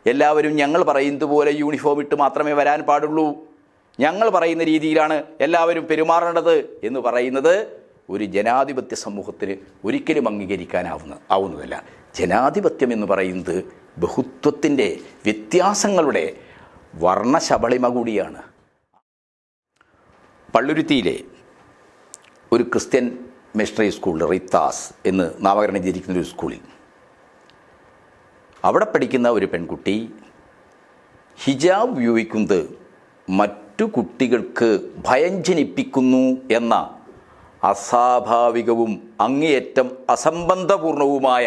എല്ലാവരും ഞങ്ങൾ പറയുന്നത് പോലെ യൂണിഫോം ഇട്ട് മാത്രമേ വരാൻ പാടുള്ളൂ, ഞങ്ങൾ പറയുന്ന രീതിയിലാണ് എല്ലാവരും പെരുമാറേണ്ടത് എന്ന് പറയുന്നത് ഒരു ജനാധിപത്യ സമൂഹത്തിന് ഒരിക്കലും ആവുന്നതല്ല. ജനാധിപത്യം എന്ന് പറയുന്നത് ബഹുത്വത്തിൻ്റെ വ്യത്യാസങ്ങളുടെ വർണ്ണശബളിമ കൂടിയാണ്. പള്ളുരുത്തിയിലെ ഒരു ക്രിസ്ത്യൻ മിഷണറി സ്കൂൾ, റിത്താസ് എന്ന് നാമകരണം ചെയ്തിരിക്കുന്ന ഒരു സ്കൂളിൽ അവിടെ പഠിക്കുന്ന ഒരു പെൺകുട്ടി ഹിജാബ് ഉപയോഗിക്കുന്നത് മറ്റു കുട്ടികൾക്ക് ഭയം ജനിപ്പിക്കുന്നു എന്ന അസ്വാഭാവികവും അങ്ങേയറ്റം അസംബന്ധപൂർണവുമായ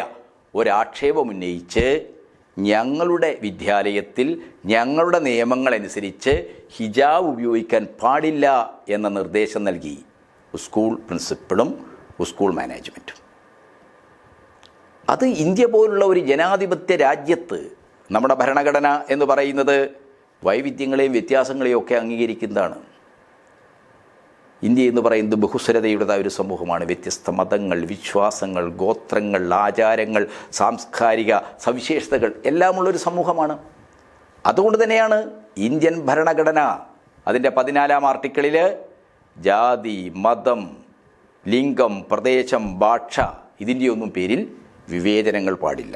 ഒരാക്ഷേപമുന്നയിച്ച് ഞങ്ങളുടെ വിദ്യാലയത്തിൽ ഞങ്ങളുടെ നിയമങ്ങളനുസരിച്ച് ഹിജാബ് ഉപയോഗിക്കാൻ പാടില്ല എന്ന നിർദ്ദേശം നൽകി സ്കൂൾ പ്രിൻസിപ്പളും സ്കൂൾ മാനേജ്മെൻറ്റും. അത് ഇന്ത്യ പോലുള്ള ഒരു ജനാധിപത്യ രാജ്യത്ത് നമ്മുടെ ഭരണഘടന എന്ന് പറയുന്നത് വൈവിധ്യങ്ങളെയും വ്യത്യാസങ്ങളെയും ഒക്കെ അംഗീകരിക്കുന്നതാണ്. ഇന്ത്യ എന്ന് പറയുന്നത് ബഹുസ്വരതയുടേതായ ഒരു സമൂഹമാണ്. വ്യത്യസ്ത മതങ്ങൾ, വിശ്വാസങ്ങൾ, ഗോത്രങ്ങൾ, ആചാരങ്ങൾ, സാംസ്കാരിക സവിശേഷതകൾ എല്ലാമുള്ളൊരു സമൂഹമാണ്. അതുകൊണ്ട് തന്നെയാണ് ഇന്ത്യൻ ഭരണഘടന അതിൻ്റെ 14-ാം ആർട്ടിക്കിളിൽ ജാതി, മതം, ലിംഗം, പ്രദേശം, ഭാഷ ഇതിൻ്റെയൊന്നും പേരിൽ വിവേചനങ്ങൾ പാടില്ല.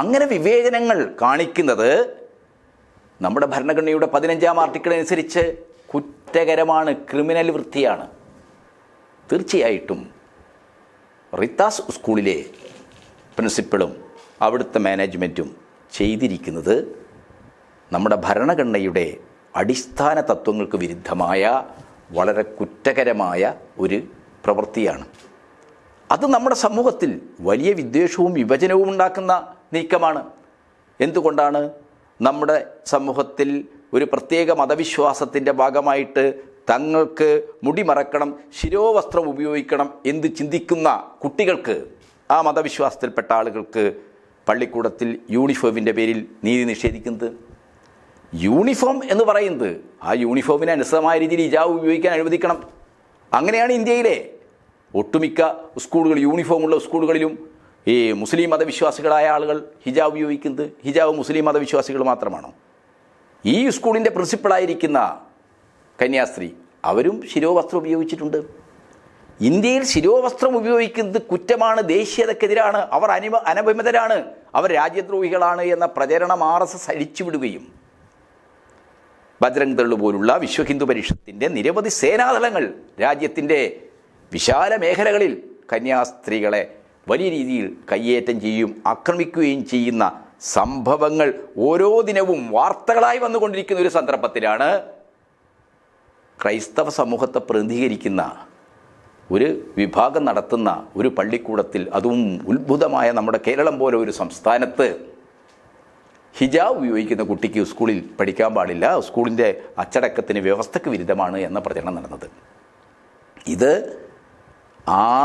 അങ്ങനെ വിവേചനങ്ങൾ കാണിക്കുന്നത് നമ്മുടെ ഭരണഘടനയുടെ 15-ാം ആർട്ടിക്കിൾ അനുസരിച്ച് കുറ്റകരമാണ്, ക്രിമിനൽ വൃത്തിയാണ്. തീർച്ചയായിട്ടും റിത്താസ് സ്കൂളിലെ പ്രിൻസിപ്പളും അവിടുത്തെ മാനേജ്മെൻറ്റും ചെയ്തിരിക്കുന്നത് നമ്മുടെ ഭരണഘടനയുടെ അടിസ്ഥാന തത്വങ്ങൾക്ക് വിരുദ്ധമായ വളരെ കുറ്റകരമായ ഒരു പ്രവൃത്തിയാണ്. അത് നമ്മുടെ സമൂഹത്തിൽ വലിയ വിദ്വേഷവും വിഭജനവും ഉണ്ടാക്കുന്ന നീക്കമാണ്. എന്തുകൊണ്ടാണ് നമ്മുടെ സമൂഹത്തിൽ ഒരു പ്രത്യേക മതവിശ്വാസത്തിൻ്റെ ഭാഗമായിട്ട് തങ്ങൾക്ക് മുടി മറക്കണം, ശിരോവസ്ത്രം ഉപയോഗിക്കണം എന്ന് ചിന്തിക്കുന്ന കുട്ടികൾക്ക്, ആ മതവിശ്വാസത്തിൽപ്പെട്ട ആളുകൾക്ക് പള്ളിക്കൂടത്തിൽ യൂണിഫോമിൻ്റെ പേരിൽ നീതി നിഷേധിക്കുന്നത്? യൂണിഫോം എന്ന് പറയുന്നത് ആ യൂണിഫോമിന് അനുസൃതമായ രീതിയിൽ ഹിജാബ് ഉപയോഗിക്കാൻ അനുവദിക്കണം. അങ്ങനെയാണ് ഇന്ത്യയിലെ ഒട്ടുമിക്ക സ്കൂളുകൾ, യൂണിഫോമുള്ള സ്കൂളുകളിലും ഈ മുസ്ലിം മതവിശ്വാസികളായ ആളുകൾ ഹിജാബ് ഉപയോഗിക്കുന്നത്. ഹിജാബ് മുസ്ലിം മതവിശ്വാസികൾ മാത്രമാണോ? ഈ സ്കൂളിൻ്റെ പ്രിൻസിപ്പളായിരിക്കുന്ന കന്യാസ്ത്രീ അവരും ശിരോവസ്ത്രം ഉപയോഗിച്ചിട്ടുണ്ട്. ഇന്ത്യയിൽ ശിരോവസ്ത്രം ഉപയോഗിക്കുന്നത് കുറ്റമാണ്, ദേശീയതക്കെതിരാണ്, അവർ അനഭിമതരാണ്, അവർ രാജ്യദ്രോഹികളാണ് എന്ന പ്രചരണം RSS അഴിച്ചുവിടുകയും ബജ്രംഗ് ദൾ പോലുള്ള വിശ്വ ഹിന്ദു പരിഷത്തിൻ്റെ നിരവധി സേനാദളങ്ങൾ രാജ്യത്തിൻ്റെ വിശാല മേഖലകളിൽ കന്യാസ്ത്രീകളെ വലിയ രീതിയിൽ കയ്യേറ്റം ചെയ്യുകയും ആക്രമിക്കുകയും ചെയ്യുന്ന സംഭവങ്ങൾ ഓരോ ദിനവും വാർത്തകളായി വന്നുകൊണ്ടിരിക്കുന്ന ഒരു സന്ദർഭത്തിലാണ് ക്രൈസ്തവ സമൂഹത്തെ പ്രതിനിധീകരിക്കുന്ന ഒരു വിഭാഗം നടത്തുന്ന ഒരു പള്ളിക്കൂടത്തിൽ, അതും ഉത്ഭുതമായ നമ്മുടെ കേരളം പോലെ ഒരു സംസ്ഥാനത്ത്, ഹിജാബ് ഉപയോഗിക്കുന്ന കുട്ടിക്ക് സ്കൂളിൽ പഠിക്കാൻ പാടില്ല, സ്കൂളിൻ്റെ അച്ചടക്കത്തിന് വ്യവസ്ഥയ്ക്ക് വിരുദ്ധമാണ് എന്ന പ്രചരണം നടന്നത്. ഇത്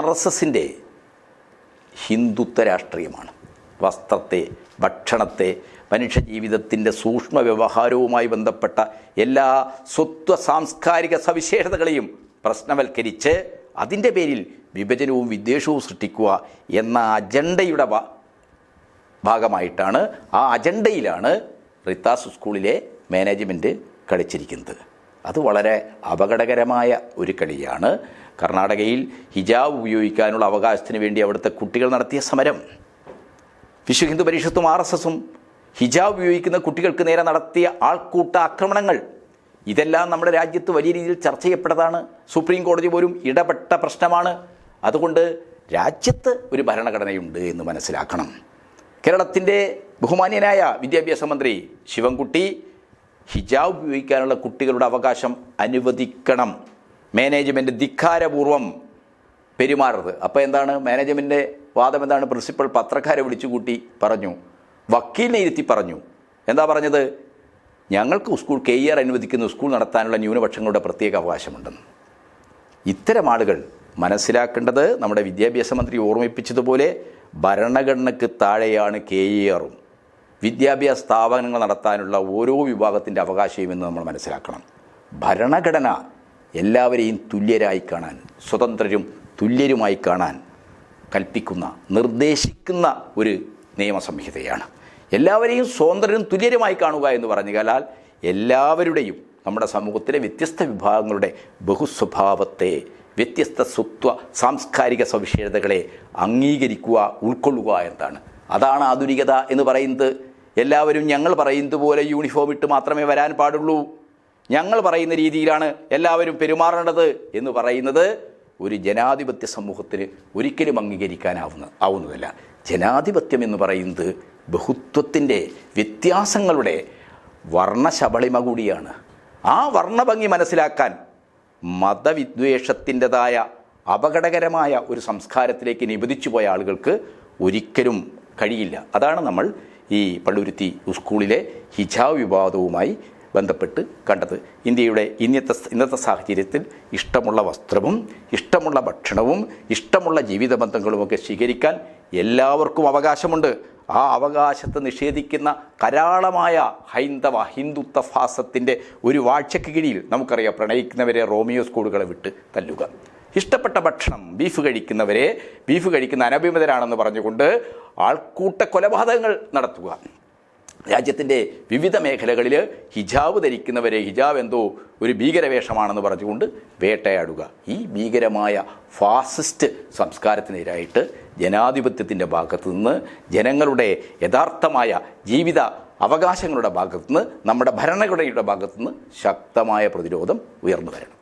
RSSൻ്റെ ഹിന്ദുത്വ രാഷ്ട്രീയമാണ്. വസ്ത്രത്തെ, ഭക്ഷണത്തെ, മനുഷ്യജീവിതത്തിൻ്റെ സൂക്ഷ്മ വ്യവഹാരവുമായി ബന്ധപ്പെട്ട എല്ലാ സാംസ്കാരിക സവിശേഷതകളെയും പ്രശ്നവൽക്കരിച്ച് അതിൻ്റെ പേരിൽ വിഭജനവും വിദ്വേഷവും സൃഷ്ടിക്കുക എന്ന അജണ്ടയുടെ ഭാഗമായിട്ടാണ്, ആ അജണ്ടയിലാണ് റിത്താസ് സ്കൂളിലെ മാനേജ്മെൻറ്റ് കളിച്ചിരിക്കുന്നത്. അത് വളരെ അപകടകരമായ ഒരു കളിയാണ്. കർണാടകയിൽ ഹിജാബ് ഉപയോഗിക്കാനുള്ള അവകാശത്തിന് വേണ്ടി അവിടുത്തെ കുട്ടികൾ നടത്തിയ സമരം, വിശ്വ ഹിന്ദു പരിഷത്തും RSSും ഹിജാബ് ഉപയോഗിക്കുന്ന കുട്ടികൾക്ക് നേരെ നടത്തിയ ആൾക്കൂട്ട ആക്രമണങ്ങൾ, ഇതെല്ലാം നമ്മുടെ രാജ്യത്ത് വലിയ രീതിയിൽ ചർച്ച ചെയ്യപ്പെട്ടതാണ്. സുപ്രീം കോടതി പോലും ഇടപെട്ട പ്രശ്നമാണ്. അതുകൊണ്ട് രാജ്യത്ത് ഒരു ഭരണഘടനയുണ്ട് എന്ന് മനസ്സിലാക്കണം. കേരളത്തിൻ്റെ ബഹുമാന്യനായ വിദ്യാഭ്യാസ മന്ത്രി ശിവൻകുട്ടി ഹിജാബ് ഉപയോഗിക്കാനുള്ള കുട്ടികളുടെ അവകാശം അനുവദിക്കണം, മാനേജ്മെൻറ്റ് ധിക്കാരപൂർവം പെരുമാറരുത്. അപ്പോൾ എന്താണ് മാനേജ്മെൻറ്റിൻ്റെ വാദം? എന്താണ്? പ്രിൻസിപ്പൽ പത്രക്കാരെ വിളിച്ചു കൂട്ടി പറഞ്ഞു, വക്കീലിനെ ഇരുത്തി പറഞ്ഞു. എന്താ പറഞ്ഞത്? ഞങ്ങൾക്ക് സ്കൂൾ KER അനുവദിക്കുന്ന സ്കൂൾ നടത്താനുള്ള ന്യൂനപക്ഷങ്ങളുടെ പ്രത്യേക അവകാശമുണ്ടെന്ന്. ഇത്തരം ആളുകൾ മനസ്സിലാക്കേണ്ടത്, നമ്മുടെ വിദ്യാഭ്യാസ മന്ത്രി ഓർമ്മിപ്പിച്ചതുപോലെ ഭരണഘടനയ്ക്ക് താഴെയാണ് KERഉം വിദ്യാഭ്യാസ സ്ഥാപനങ്ങൾ നടത്താനുള്ള ഓരോ വിഭാഗത്തിൻ്റെ അവകാശവുമെന്ന് നമ്മൾ മനസ്സിലാക്കണം. ഭരണഘടന എല്ലാവരെയും തുല്യരായി കാണാൻ, സ്വതന്ത്രരും തുല്യരുമായി കാണാൻ കൽപ്പിക്കുന്ന, നിർദ്ദേശിക്കുന്ന ഒരു നിയമസംഹിതയാണ്. എല്ലാവരെയും സ്വതന്ത്രരും തുല്യരുമായി കാണുക എന്ന് പറഞ്ഞു കഴിഞ്ഞാൽ എല്ലാവരുടെയും നമ്മുടെ സമൂഹത്തിലെ വ്യത്യസ്ത വിഭാഗങ്ങളുടെ ബഹുസ്വഭാവത്തെ, വ്യത്യസ്ത സ്വത്വ സാംസ്കാരിക സവിശേഷതകളെ അംഗീകരിക്കുക, ഉൾക്കൊള്ളുക എന്നതാണ്. അതാണ് ആധുനികത എന്ന് പറയുന്നത്. എല്ലാവരും ഞങ്ങൾ പറയുന്നത് പോലെ യൂണിഫോം ഇട്ട് മാത്രമേ വരാൻ പാടുള്ളൂ, ഞങ്ങൾ പറയുന്ന രീതിയിലാണ് എല്ലാവരും പെരുമാറേണ്ടത് എന്ന് പറയുന്നത് ഒരു ജനാധിപത്യ സമൂഹത്തിന് ഒരിക്കലും ആവുന്നതല്ല. ജനാധിപത്യം എന്ന് പറയുന്നത് ബഹുത്വത്തിൻ്റെ, വ്യത്യാസങ്ങളുടെ വർണ്ണശബളിമ കൂടിയാണ്. ആ വർണ്ണഭംഗി മനസ്സിലാക്കാൻ മതവിദ്വേഷത്തിൻ്റെതായ അപകടകരമായ ഒരു സംസ്കാരത്തിലേക്ക് നിബന്ധിച്ചു പോയ ആളുകൾക്ക് ഒരിക്കലും കഴിയില്ല. അതാണ് നമ്മൾ ഈ പള്ളുരുത്തി സ്കൂളിലെ ഹിജാബ് വിവാദവുമായി ബന്ധപ്പെട്ട് കണ്ടത്. ഇന്ത്യയുടെ ഇന്നത്തെ സാഹചര്യത്തിൽ ഇഷ്ടമുള്ള വസ്ത്രവും ഇഷ്ടമുള്ള ഭക്ഷണവും ഇഷ്ടമുള്ള ജീവിത ബന്ധങ്ങളുമൊക്കെ സ്വീകരിക്കാൻ എല്ലാവർക്കും അവകാശമുണ്ട്. ആ അവകാശത്തെ നിഷേധിക്കുന്ന കരാളമായ ഹിന്ദുത്വ ഫാസത്തിൻ്റെ ഒരു വാഴ്ചയ്ക്ക് കീഴിൽ നമുക്കറിയാം, പ്രണയിക്കുന്നവരെ റോമിയോ സ്കൂളുകളെ വിട്ട് തല്ലുക, ഇഷ്ടപ്പെട്ട ഭക്ഷണം ബീഫ് കഴിക്കുന്ന അനഭിമതരാണെന്ന് പറഞ്ഞുകൊണ്ട് ആൾക്കൂട്ട കൊലപാതകങ്ങൾ നടത്തുക, രാജ്യത്തിൻ്റെ വിവിധ മേഖലകളിൽ ഹിജാബ് ധരിക്കുന്നവരെ ഹിജാബ് എന്തോ ഒരു ഭീകരവേഷമാണെന്ന് പറഞ്ഞുകൊണ്ട് വേട്ടയാടുക. ഈ ഭീകരമായ ഫാസിസ്റ്റ് സംസ്കാരത്തിനെതിരായിട്ട് ജനാധിപത്യത്തിൻ്റെ ഭാഗത്തു നിന്ന്, ജനങ്ങളുടെ യഥാർത്ഥമായ ജീവിത അവകാശങ്ങളുടെ ഭാഗത്തു നിന്ന്, നമ്മുടെ ഭരണഘടനയുടെ ഭാഗത്തു നിന്ന് ശക്തമായ പ്രതിരോധം ഉയർന്നു വരണം.